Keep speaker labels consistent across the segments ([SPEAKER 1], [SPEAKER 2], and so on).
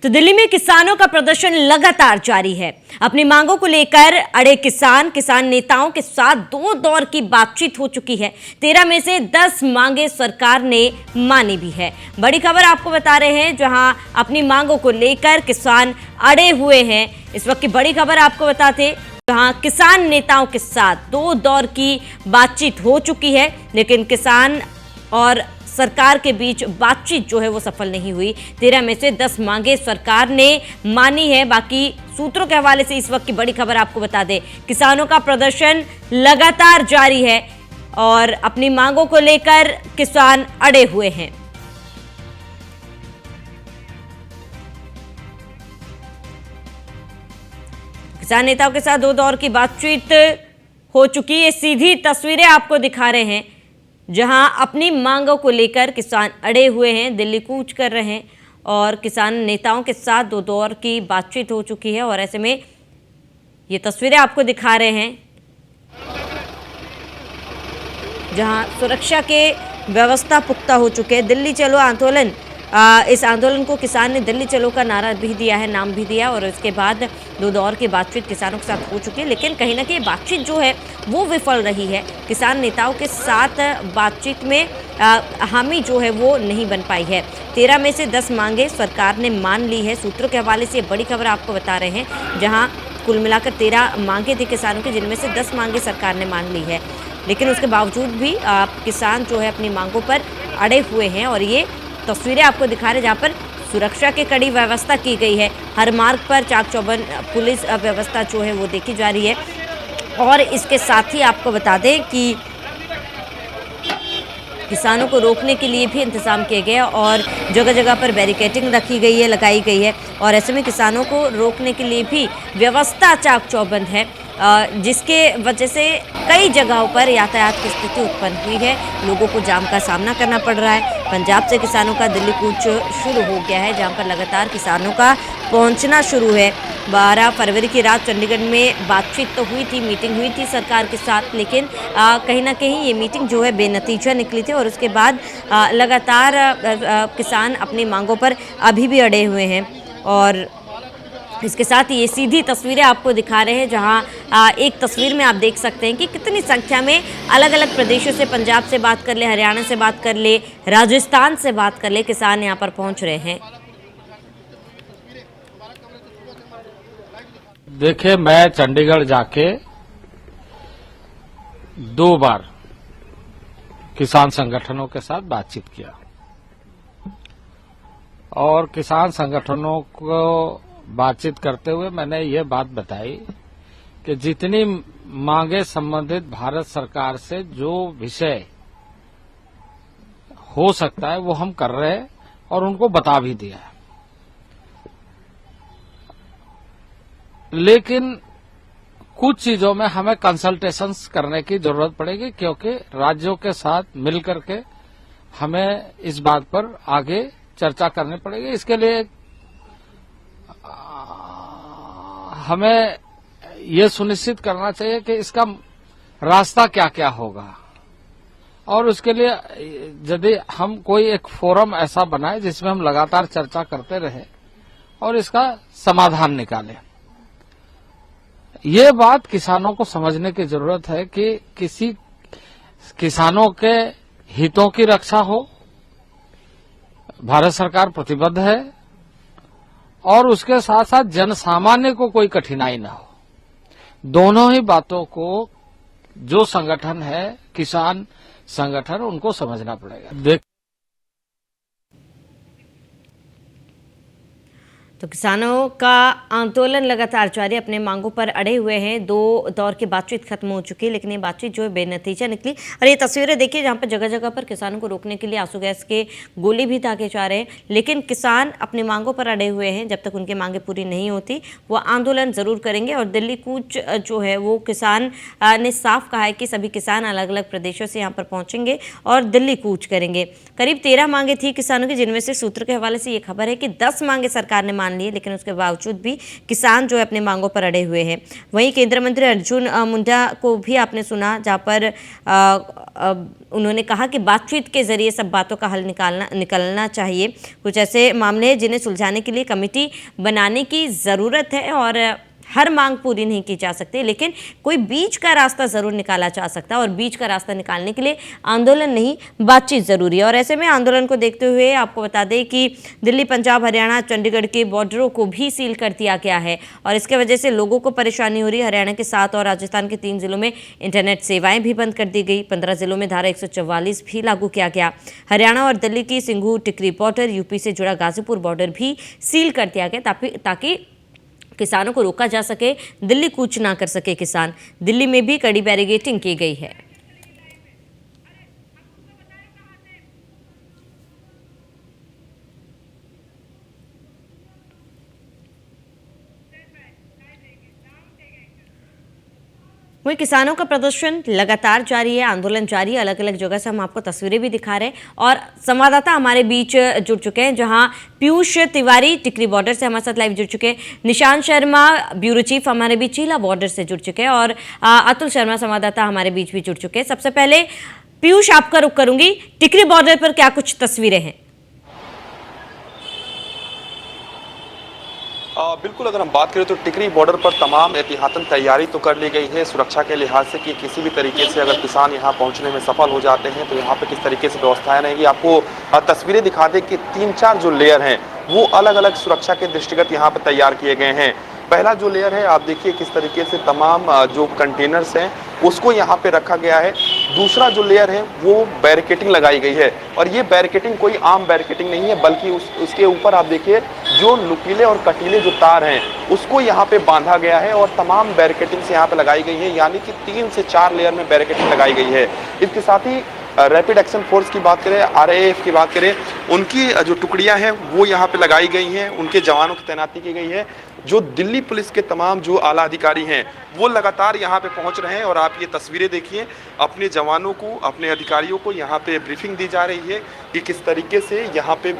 [SPEAKER 1] तो दिल्ली में किसानों का प्रदर्शन लगातार जारी है। अपनी मांगों को लेकर अड़े किसान नेताओं के साथ दो दौर की बातचीत हो चुकी है। 13 में से 10 मांगे सरकार ने मानी भी है। बड़ी खबर आपको बता रहे हैं, जहां अपनी मांगों को लेकर किसान अड़े हुए हैं। इस वक्त की बड़ी खबर आपको बताते, जहां किसान नेताओं के साथ दो दौर की बातचीत हो चुकी है, लेकिन किसान और सरकार के बीच बातचीत जो है वो सफल नहीं हुई। 13 में से 10 मांगे सरकार ने मानी है। बाकी सूत्रों के हवाले से इस वक्त की बड़ी खबर आपको बता दें, किसानों का प्रदर्शन लगातार जारी है और अपनी मांगों को लेकर किसान अड़े हुए हैं। किसान नेताओं के साथ दो दौर की बातचीत हो चुकी है। सीधी तस्वीरें आपको दिखा रहे हैं, जहां अपनी मांगों को लेकर किसान अड़े हुए हैं, दिल्ली कूच कर रहे हैं और किसान नेताओं के साथ दो दौर की बातचीत हो चुकी है। और ऐसे में ये तस्वीरें आपको दिखा रहे हैं, जहां सुरक्षा के व्यवस्था पुख्ता हो चुके हैं। दिल्ली चलो आंदोलन, इस आंदोलन को किसान ने दिल्ली चलो का नारा भी दिया है, नाम भी दिया, और उसके बाद दो दौर की बातचीत किसानों के साथ हो चुकी है। लेकिन कहीं ना कहीं बातचीत जो है वो विफल रही है। किसान नेताओं के साथ बातचीत में हामी जो है वो नहीं बन पाई है। 13 में से 10 मांगे सरकार ने मान ली है। सूत्रों के हवाले से ये बड़ी खबर आपको बता रहे हैं, जहाँ कुल मिलाकर 13 मांगे थी किसानों की, जिनमें से 10 मांगे सरकार ने मान ली है। लेकिन उसके बावजूद भी किसान जो है अपनी मांगों पर अड़े हुए हैं। और ये तस्वीरें आपको दिखा रहे हैं, जहाँ पर सुरक्षा की कड़ी व्यवस्था की गई है। हर मार्ग पर चाक चौबंद पुलिस व्यवस्था जो है वो देखी जा रही है। और इसके साथ ही आपको बता दें कि किसानों को रोकने के लिए भी इंतजाम किए गए और जगह जगह पर बैरिकेडिंग रखी गई है, लगाई गई है। और ऐसे में किसानों को रोकने के लिए भी व्यवस्था चाक चौबंद है, जिसके वजह से कई जगहों पर यातायात की स्थिति उत्पन्न हुई है। लोगों को जाम का सामना करना पड़ रहा है। पंजाब से किसानों का दिल्ली कूच शुरू हो गया है, जहां पर लगातार किसानों का पहुंचना शुरू है। 12 फरवरी की रात चंडीगढ़ में बातचीत तो हुई थी, मीटिंग हुई थी सरकार के साथ, लेकिन कहीं ना कहीं ये मीटिंग जो है बेनतीजा निकली थी। और उसके बाद लगातार किसान अपनी मांगों पर अभी भी अड़े हुए हैं। और इसके साथ ही ये सीधी तस्वीरें आपको दिखा रहे हैं, जहां एक तस्वीर में आप देख सकते हैं कि कितनी संख्या में अलग अलग प्रदेशों से, पंजाब से बात कर ले, हरियाणा से बात कर ले, राजस्थान से बात कर ले, किसान यहां पर पहुंच रहे हैं।
[SPEAKER 2] देखिए, मैं चंडीगढ़ जाके 2 बार किसान संगठनों के साथ बातचीत किया और किसान संगठनों को बातचीत करते हुए मैंने ये बात बताई कि जितनी मांगे संबंधित भारत सरकार से जो विषय हो सकता है वो हम कर रहे हैं और उनको बता भी दिया है। लेकिन कुछ चीजों में हमें कंसल्टेशंस करने की जरूरत पड़ेगी, क्योंकि राज्यों के साथ मिलकर के हमें इस बात पर आगे चर्चा करनी पड़ेगी। इसके लिए हमें ये सुनिश्चित करना चाहिए कि इसका रास्ता क्या क्या होगा, और उसके लिए यदि हम कोई एक फोरम ऐसा बनाए जिसमें हम लगातार चर्चा करते रहे और इसका समाधान निकालें। ये बात किसानों को समझने की जरूरत है कि किसी किसानों के हितों की रक्षा हो, भारत सरकार प्रतिबद्ध है, और उसके साथ साथ जनसामान्य को कोई कठिनाई ना हो। दोनों ही बातों को जो संगठन है, किसान संगठन, उनको समझना पड़ेगा।
[SPEAKER 1] तो किसानों का आंदोलन लगातार जारी, अपने मांगों पर अड़े हुए हैं। दो दौर की बातचीत खत्म हो चुकी है, लेकिन ये बातचीत जो है बेनतीजा निकली। और ये तस्वीरें देखिए, जहाँ पर जगह जगह पर किसानों को रोकने के लिए आंसू गैस के गोले भी दागे जा रहे हैं। लेकिन किसान अपनी मांगों पर अड़े हुए हैं। जब तक उनकी मांगें पूरी नहीं होती वो आंदोलन जरूर करेंगे। और दिल्ली कूच जो है वो किसान ने साफ कहा है कि सभी किसान अलग अलग प्रदेशों से यहाँ पर पहुँचेंगे और दिल्ली कूच करेंगे। करीब 13 मांगे थी किसानों की, जिनमें से सूत्र के हवाले से ये खबर है कि 10 मांगे सरकार ने मान मान लिए, लेकिन उसके बावजूद भी किसान जो है अपने मांगों पर अड़े हुए हैं। वहीं केंद्रीय मंत्री अर्जुन मुंडा को भी आपने सुना, जहाँ पर उन्होंने कहा कि बातचीत के जरिए सब बातों का हल निकलना चाहिए। कुछ ऐसे मामले हैं जिन्हें सुलझाने के लिए कमेटी बनाने की ज़रूरत है और हर मांग पूरी नहीं की जा सकती, लेकिन कोई बीच का रास्ता जरूर निकाला जा सकता है और बीच का रास्ता निकालने के लिए आंदोलन नहीं, बातचीत जरूरी है। और ऐसे में आंदोलन को देखते हुए आपको बता दें कि दिल्ली, पंजाब, हरियाणा, चंडीगढ़ के बॉर्डरों को भी सील कर दिया गया है और इसके वजह से लोगों को परेशानी हो रही है। हरियाणा के 7 और राजस्थान के 3 जिलों में इंटरनेट सेवाएं भी बंद कर दी गई। 15 जिलों में धारा 144 भी लागू किया गया। हरियाणा और दिल्ली की सिंघू टिकरी बॉर्डर, यूपी से जुड़ा गाजीपुर बॉर्डर भी सील कर दिया गया ताकि किसानों को रोका जा सके, दिल्ली कूच ना कर सके किसान। दिल्ली में भी कड़ी बैरिकेडिंग की गई है। वहीं किसानों का प्रदर्शन लगातार जारी है, आंदोलन जारी है। अलग अलग जगह से हम आपको तस्वीरें भी दिखा रहे हैं और संवाददाता हमारे बीच जुड़ चुके हैं, जहां पीयूष तिवारी टिकरी बॉर्डर से हमारे साथ लाइव जुड़ चुके हैं, निशांत शर्मा ब्यूरो चीफ हमारे बीच चीला बॉर्डर से जुड़ चुके हैं और अतुल शर्मा संवाददाता हमारे बीच भी जुड़ चुके हैं। सबसे पहले पीयूष, आपका रुख करूंगी, टिकरी बॉर्डर पर क्या कुछ तस्वीरें हैं?
[SPEAKER 3] बिल्कुल, अगर हम बात करें तो टिकरी बॉर्डर पर तमाम एहतियातन तैयारी तो कर ली गई है सुरक्षा के लिहाज से कि किसी भी तरीके से अगर किसान यहाँ पहुँचने में सफल हो जाते हैं तो यहाँ पे किस तरीके से व्यवस्थाएं रहेंगी। आपको तस्वीरें दिखा दें कि 3-4 जो लेयर हैं वो अलग अलग सुरक्षा के दृष्टिगत यहाँ पे तैयार किए गए हैं। पहला जो लेयर है, आप देखिए किस तरीके से तमाम जो कंटेनर्स हैं उसको यहाँ पे रखा गया है। दूसरा जो लेयर है वो बैरिकेटिंग लगाई गई है और ये बैरिकेटिंग कोई आम बैरिकेटिंग नहीं है, बल्कि उसके ऊपर आप देखिए जो नुकीले और कटीले जो तार हैं उसको यहाँ पे बांधा गया है और तमाम बैरिकेटिंग से यहाँ पे लगाई गई है, यानी कि 3 से 4 लेयर में बैरिकेटिंग लगाई गई है। इसके साथ ही रैपिड एक्शन फोर्स की बात करें, RAF की बात करें, उनकी जो टुकड़ियां हैं वो यहाँ पे लगाई गई हैं, उनके जवानों की तैनाती की गई है। जो दिल्ली पुलिस के तमाम जो आला अधिकारी हैं वो लगातार यहाँ पे पहुँच रहे हैं और आप ये तस्वीरें देखिए, अपने जवानों को, अपने अधिकारियों को यहाँ पे ब्रीफिंग दी जा रही है कि किस तरीके से यहाँ पे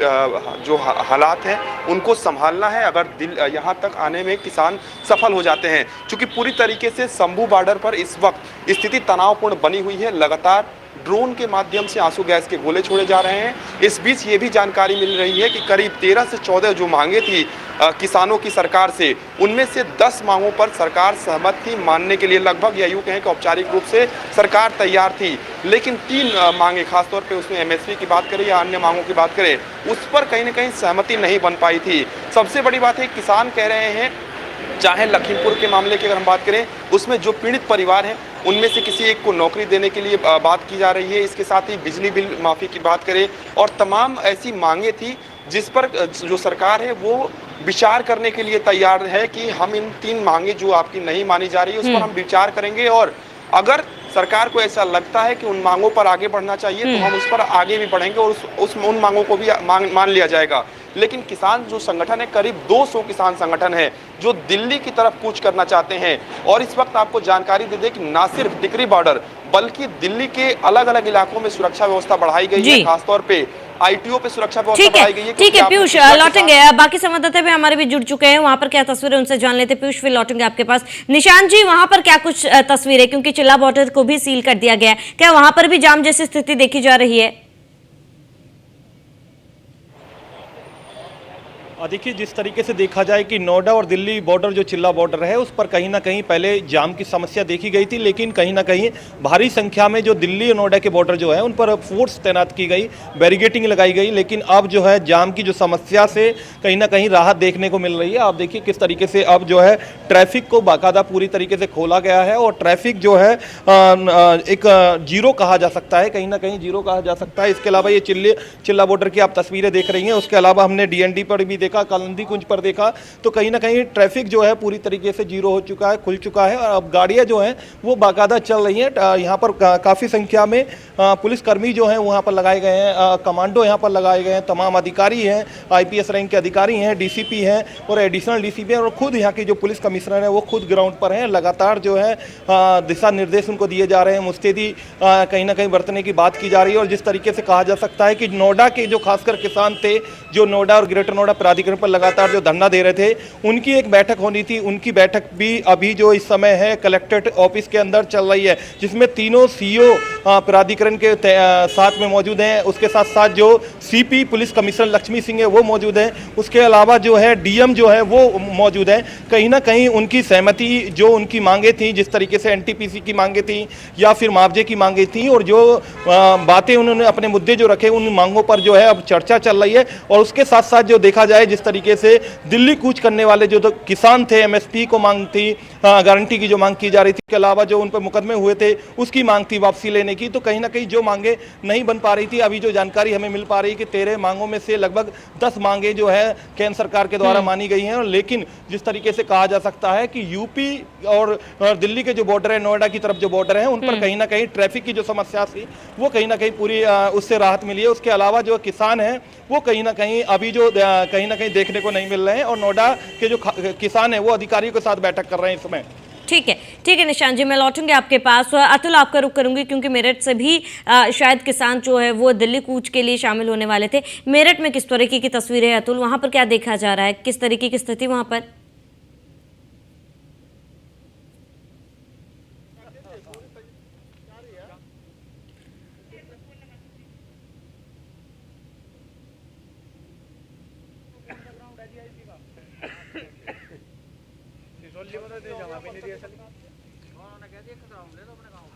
[SPEAKER 3] जो हालात हैं उनको संभालना है अगर यहाँ तक आने में किसान सफल हो जाते हैं। चूँकि पूरी तरीके से शंभू बॉर्डर पर इस वक्त स्थिति तनावपूर्ण बनी हुई है, लगातार ड्रोन के माध्यम से आंसू गैस के गोले छोड़े जा रहे हैं। इस बीच ये भी जानकारी मिल रही है कि करीब 13 से 14 जो मांगे थी किसानों की सरकार से, उनमें से 10 मांगों पर सरकार सहमत थी मानने के लिए। लगभग या यूँ कहें कि औपचारिक रूप से सरकार तैयार थी, लेकिन 3 मांगे, खासतौर पे उसमें MSP की बात करें या अन्य मांगों की बात करें, उस पर कहीं ना कहीं सहमति नहीं बन पाई थी। सबसे बड़ी बात है, किसान कह रहे हैं, चाहे लखीमपुर के मामले की अगर हम बात करें, उसमें जो पीड़ित परिवार हैं उनमें से किसी एक को नौकरी देने के लिए बात की जा रही है। इसके साथ ही बिजली बिल माफ़ी की बात करें और तमाम ऐसी मांगे थी जिस पर जो सरकार है वो विचार करने के लिए तैयार है कि हम इन 3 मांगे जो आपकी नहीं मानी जा रही है उस पर हम विचार करेंगे और अगर सरकार को ऐसा लगता है कि उन मांगों पर आगे बढ़ना चाहिए तो हम उस पर आगे भी बढ़ेंगे और उन मांगों को भी मान लिया जाएगा। लेकिन किसान जो संगठन है, करीब 200 किसान संगठन है जो दिल्ली की तरफ कूच करना चाहते हैं और इस वक्त आपको जानकारी दे दें कि ना सिर्फ टिकरी बॉर्डर बल्कि दिल्ली के अलग अलग इलाकों में सुरक्षा व्यवस्था बढ़ाई गई है, खासतौर पे ITO पे सुरक्षा व्यवस्था बढ़ाई गई है।
[SPEAKER 1] ठीक है पीयूष, लौटेंगे, बाकी संवाददाता भी हमारे भी जुड़ चुके हैं, वहां पर क्या तस्वीरें उनसे जान लेते। पीयूष, फिर लौटेंगे आपके पास। निशांत जी, वहां पर क्या कुछ तस्वीरें, क्योंकि चिल्ला बॉर्डर को भी सील कर दिया गया है, क्या वहां पर भी जाम जैसी स्थिति देखी जा रही है?
[SPEAKER 4] देखिए, जिस तरीके से देखा जाए कि नोएडा और दिल्ली बॉर्डर जो चिल्ला बॉर्डर है उस पर कहीं ना कहीं पहले जाम की समस्या देखी गई थी, लेकिन कहीं ना कहीं भारी संख्या में जो दिल्ली और नोएडा के बॉर्डर जो है उन पर फोर्स तैनात की गई, बैरिकेडिंग लगाई गई, लेकिन अब जो है जाम की जो समस्या से कहीं ना कहीं राहत देखने को मिल रही है। आप देखिए किस तरीके से अब जो है ट्रैफिक को बाकायदा पूरी तरीके से खोला गया है और ट्रैफिक जो है एक जीरो कहा जा सकता है, कहीं ना कहीं जीरो कहा जा सकता है। इसके अलावा ये चिल्ला बॉर्डर की आप तस्वीरें देख रही हैं, उसके अलावा हमने DND पर भी कालिंदी कुंज पर देखा तो कहीं ना कहीं ट्रैफिक जो है पूरी तरीके से जीरो हो चुका है, खुल चुका है और अब गाड़ियां जो हैं वो बाकायदा चल रही हैं। यहाँ पर काफ़ी संख्या में पुलिसकर्मी जो हैं वहाँ पर लगाए गए हैं, कमांडो यहाँ पर लगाए गए हैं, तमाम अधिकारी हैं, IPS रैंक के अधिकारी हैं, DCP हैं और एडिशनल DCP हैं और खुद यहाँ की जो पुलिस कमिश्नर है वो खुद ग्राउंड पर हैं। लगातार जो है दिशा निर्देश उनको दिए जा रहे हैं, मुस्तैदी कहीं ना कहीं बरतने की बात की जा रही है। और जिस तरीके से कहा जा सकता है कि नोएडा के जो खासकर किसान थे, जो नोएडा और ग्रेटर नोएडा प्राधिकरण प्राधिकरण पर लगातार जो धरना दे रहे थे, उनकी एक बैठक होनी थी। उनकी बैठक भी अभी जो इस समय है कलेक्ट्रेट ऑफिस के अंदर चल रही है, जिसमें तीनों सीईओ प्राधिकरण के साथ में मौजूद हैं। उसके साथ साथ जो CP police commissioner Lakshmi Singh है वो मौजूद हैं। उसके अलावा जो है डीएम जो है वो मौजूद है। कहीं ना कहीं उनकी सहमति, जो उनकी मांगे थी, जिस तरीके से एनटीपीसी की मांगे थी या फिर मुआवजे की मांगे थी, और जो बातें उन्होंने अपने मुद्दे जो रखे, उन मांगों पर जो है अब चर्चा चल रही है। और उसके साथ साथ जो देखा जाए, जिस तरीके से दिल्ली कूच करने वाले जो किसान थे, एमएसपी को मांग थी, गारंटी की जो मांग की जा रही थी, के अलावा जो उन पर मुकदमे हुए थे उसकी मांग थी वापसी लेने की, तो कहीं ना कहीं जो मांगे नहीं बन पा रही थी। अभी जो जानकारी हमें मिल पा रही है कि 13 मांगों में से लगभग 10 मांगे जो है केंद्र सरकार के द्वारा मानी गई हैं। लेकिन जिस तरीके से कहा जा सकता है कि यूपी और दिल्ली के जो बॉर्डर है, नोएडा की तरफ जो बॉर्डर है, उन पर कहीं ना कहीं ट्रैफिक की जो समस्या थी वो कहीं ना कहीं पूरी उससे राहत मिली है। उसके अलावा जो किसान हैं वो कहीं ना कहीं अभी जो कहीं ना कहीं देखने को नहीं मिल रहे हैं, और नोएडा के जो किसान हैं वो अधिकारियों के साथ बैठक कर रहे हैं इस समय।
[SPEAKER 1] ठीक है निशांत जी, मैं लौटूंगी आपके पास। अतुल, आपका रुख करूंगी क्योंकि मेरठ से भी शायद किसान जो है वो दिल्ली कूच के लिए शामिल होने वाले थे। मेरठ में किस तरीके की तस्वीर है अतुल, वहां पर क्या देखा जा रहा है, किस तरीके की स्थिति वहां पर?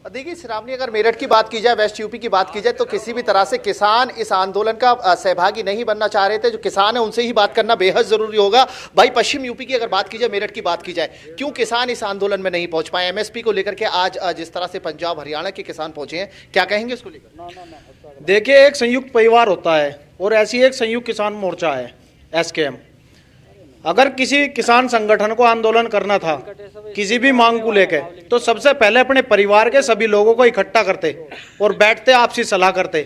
[SPEAKER 5] देखिए श्रावणी, अगर मेरठ की बात की जाए, वेस्ट यूपी की बात की जाए, तो किसी भी तरह से किसान इस आंदोलन का सहभागी नहीं बनना चाह रहे थे। जो किसान है उनसे ही बात करना बेहद जरूरी होगा। भाई, पश्चिम यूपी की अगर बात की जाए, मेरठ की बात की जाए, क्यों किसान इस आंदोलन में नहीं पहुंच पाए? एमएसपी को लेकर के आज जिस तरह से पंजाब हरियाणा के किसान पहुंचे हैं, क्या कहेंगे इसको लेकर?
[SPEAKER 6] देखिए, एक संयुक्त परिवार होता है और ऐसी एक संयुक्त किसान मोर्चा है एसकेएम। अगर किसी किसान संगठन को आंदोलन करना था किसी भी मांग को लेकर, तो सबसे पहले अपने परिवार के सभी लोगों को इकट्ठा करते और बैठते, आपसी सलाह करते।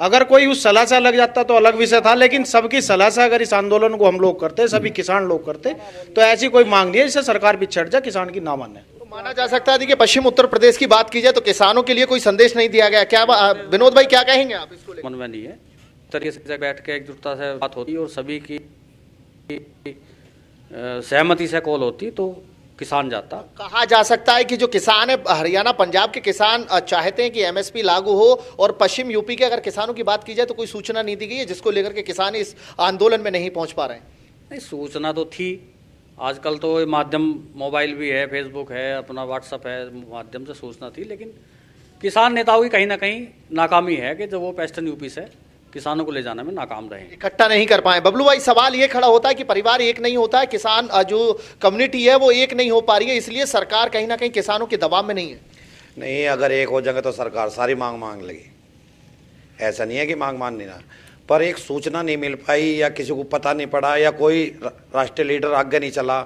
[SPEAKER 6] अगर कोई उस सलाह से अलग जाता तो अलग विषय था, लेकिन सबकी सलाह से अगर इस आंदोलन को हम लोग करते, सभी किसान लोग करते, तो ऐसी कोई मांग नहीं है जिससे सरकार पीछे हट जाए, किसान की ना माने।
[SPEAKER 5] तो माना जा सकता है कि पश्चिम उत्तर प्रदेश की बात की जाए तो किसानों के लिए कोई संदेश नहीं दिया गया। क्या विनोद भाई, क्या कहेंगे आप इसको लेकर?
[SPEAKER 7] मन में नहीं है, तरीके से बैठ के एकजुटता से बात होती और सभी की सहमति से कॉल होती तो किसान जाता।
[SPEAKER 5] कहा जा सकता है कि जो किसान है, हरियाणा पंजाब के किसान चाहते हैं कि एमएसपी लागू हो, और पश्चिम यूपी के अगर किसानों की बात की जाए तो कोई सूचना नहीं दी गई है, जिसको लेकर के किसान इस आंदोलन में नहीं पहुंच पा रहे हैं।
[SPEAKER 7] नहीं, सूचना तो थी। आजकल तो माध्यम मोबाइल भी है, फेसबुक है, अपना व्हाट्सअप है, माध्यम से सूचना थी। लेकिन किसान नेताओं की कहीं ना कहीं नाकामी है कि जब वो वेस्टर्न यूपी से किसानों को ले जाने में नाकाम रहे,
[SPEAKER 5] इकट्ठा नहीं कर पाए। बबलू भाई, सवाल ये खड़ा होता है कि परिवार एक नहीं होता है, किसान जो कम्युनिटी है वो एक नहीं हो पा रही है, इसलिए सरकार कहीं ना कहीं किसानों के दबाव में नहीं है।
[SPEAKER 8] नहीं, अगर एक हो जाएंगे तो सरकार सारी मांग लेगी। ऐसा नहीं है कि मांग मान नहीं रहा, पर एक सूचना नहीं मिल पाई या किसी को पता नहीं पड़ा या कोई राष्ट्रीय लीडर आगे नहीं चला।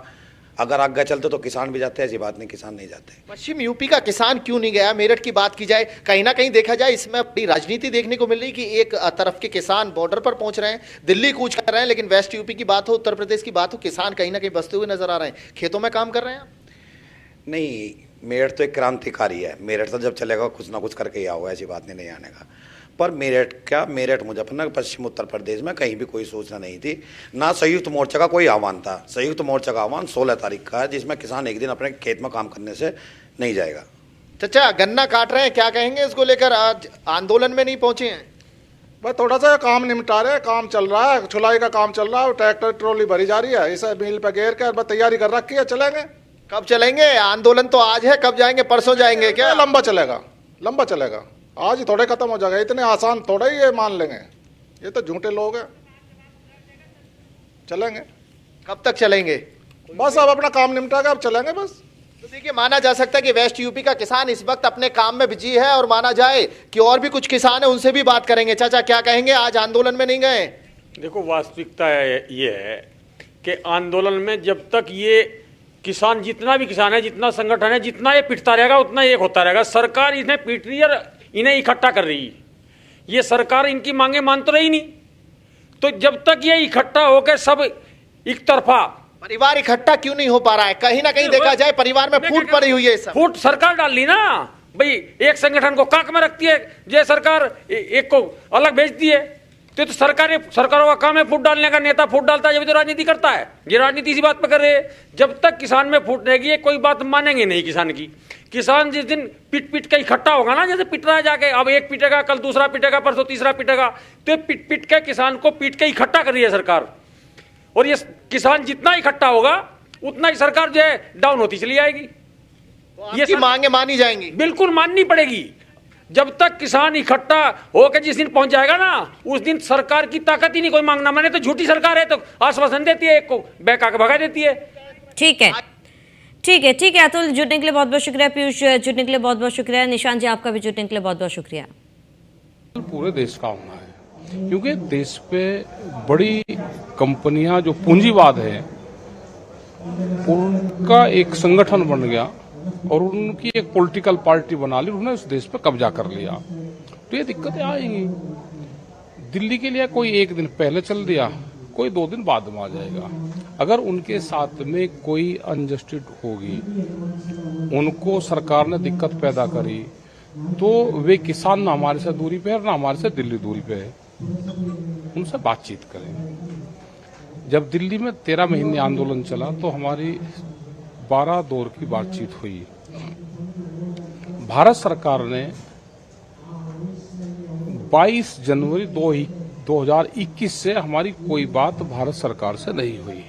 [SPEAKER 8] अगर आगे चलते तो किसान भी जाते, ऐसी बात नहीं किसान नहीं जाते।
[SPEAKER 5] पश्चिम यूपी का किसान क्यों नहीं गया? मेरठ की बात की जाए, कहीं ना कहीं देखा जाए इसमें अपनी राजनीति देखने को मिल रही कि एक तरफ के किसान बॉर्डर पर पहुंच रहे हैं, दिल्ली कूच कर रहे हैं, लेकिन वेस्ट यूपी की बात हो, उत्तर प्रदेश की बात हो, किसान कहीं ना कहीं बसते हुए नजर आ रहे हैं, खेतों में काम कर रहे हैं।
[SPEAKER 8] नहीं, मेरठ तो एक क्रांतिकारी है। मेरठ तो जब चलेगा कुछ ना कुछ करके ही आओ, ऐसी बात नहीं आने का। पर मेरठ मुजफ्फरनगर पश्चिम उत्तर प्रदेश में कहीं भी कोई सूचना नहीं थी, ना संयुक्त मोर्चा का कोई आह्वान था। संयुक्त मोर्चा का आह्वान 16 तारीख का है, जिसमें किसान एक दिन अपने खेत में काम करने से नहीं जाएगा।
[SPEAKER 5] चाचा, गन्ना काट रहे हैं, क्या कहेंगे इसको लेकर? आज आंदोलन में नहीं पहुंचे हैं।
[SPEAKER 6] भाई, थोड़ा सा काम निपटा रहे, काम चल रहा है, छुलाई का काम चल रहा है, ट्रैक्टर ट्रॉली भरी जा रही है, इसे मिल पे घेर के तैयारी कर रखी है। चलेंगे।
[SPEAKER 5] कब चलेंगे? आंदोलन तो आज है, कब जाएंगे? परसों जाएंगे क्या?
[SPEAKER 6] लंबा चलेगा। आज ही थोड़े खत्म हो जाएगा, इतने आसान थोड़ा ही ये मान लेंगे, ये तो झूठे लोग हैं। चलेंगे।
[SPEAKER 5] कब तक चलेंगे?
[SPEAKER 6] बस अब अपना काम निपटा के अब चलेंगे बस।
[SPEAKER 5] तो देखिए, माना जा सकता है कि वेस्ट यूपी का किसान इस वक्त अपने काम में बिजी है, और माना जाए कि और भी कुछ किसान है, उनसे भी बात करेंगे। चाचा, क्या कहेंगे? आज आंदोलन में नहीं गए?
[SPEAKER 9] देखो, वास्तविकता ये है कि आंदोलन में जब तक ये किसान, जितना भी किसान है, जितना संगठन है, जितना ये पिटता रहेगा उतना एक होता रहेगा। सरकार इन्हें पीट रही है, इन्हें इकट्ठा कर रही है। ये सरकार इनकी मांगे मान तो रही नहीं, तो जब तक ये इकट्ठा होकर सब एक तरफा,
[SPEAKER 5] परिवार इकट्ठा क्यों नहीं हो पा रहा है? कहीं ना कहीं देखा जाए परिवार में फूट पड़ी हुई है।
[SPEAKER 9] फूट सरकार डाल ली ना भाई, एक संगठन को काक में रखती है, ये सरकार एक को अलग भेजती है। तो सरकारों का काम है फूट डालने का। नेता फूट डालता है जब तो राजनीति करता है। ये राजनीति इसी बात पर कर रहे हैं। जब तक किसान में फूट रहेगी कोई बात मानेंगे नहीं किसान की। किसान जिस दिन पिट के इकट्ठा होगा ना, जैसे पिट रहा है जाके, अब एक पिटेगा, कल दूसरा पिटेगा, परसों तीसरा पिटेगा, तो पिट के किसान को पीट के इकट्ठा कर रही है सरकार। और ये किसान जितना इकट्ठा होगा उतना ही सरकार जो है डाउन होती चली जाएगी।
[SPEAKER 5] ये मांगे मानी जाएंगी,
[SPEAKER 9] बिल्कुल माननी पड़ेगी। जब तक किसान इकट्ठा होकर जिस दिन पहुंच जाएगा ना, उस दिन सरकार की ताकत ही नहीं कोई मांगना माने। तो झूठी सरकार है तो आश्वासन देती है, एक को बहका के भगा देती है।
[SPEAKER 1] ठीक है, ठीक है, ठीक है। अतुल जुड़ने के लिए बहुत बहुत शुक्रिया। पीयूष जुड़ने के लिए बहुत बहुत शुक्रिया। निशांत जी आपका भी जुड़ने के लिए बहुत बहुत शुक्रिया।
[SPEAKER 10] पूरे देश का होना है, क्योंकि देश पे बड़ी कंपनियां जो पूंजीवाद है उनका एक संगठन बन गया और उनकी एक पॉलिटिकल पार्टी बना ली, उन्होंने उस देश पे कब्जा कर लिया। तो ये दिक्कतें आएंगी। दिल्ली के लिए कोई एक दिन पहले चल दिया, कोई 2 दिन बाद में आ जाएगा। अगर उनके साथ में कोई अनजस्टिस होगी, उनको सरकार ने दिक्कत पैदा करी, तो वे किसान ना हमारे से दूरी पे है ना हमारे से दिल्ली दूरी पे है, उनसे बातचीत करें। जब दिल्ली में 13 महीने आंदोलन चला तो हमारी 12 दौर की बातचीत हुई। भारत सरकार ने 22 जनवरी 2021 से हमारी कोई बात भारत सरकार से नहीं हुई।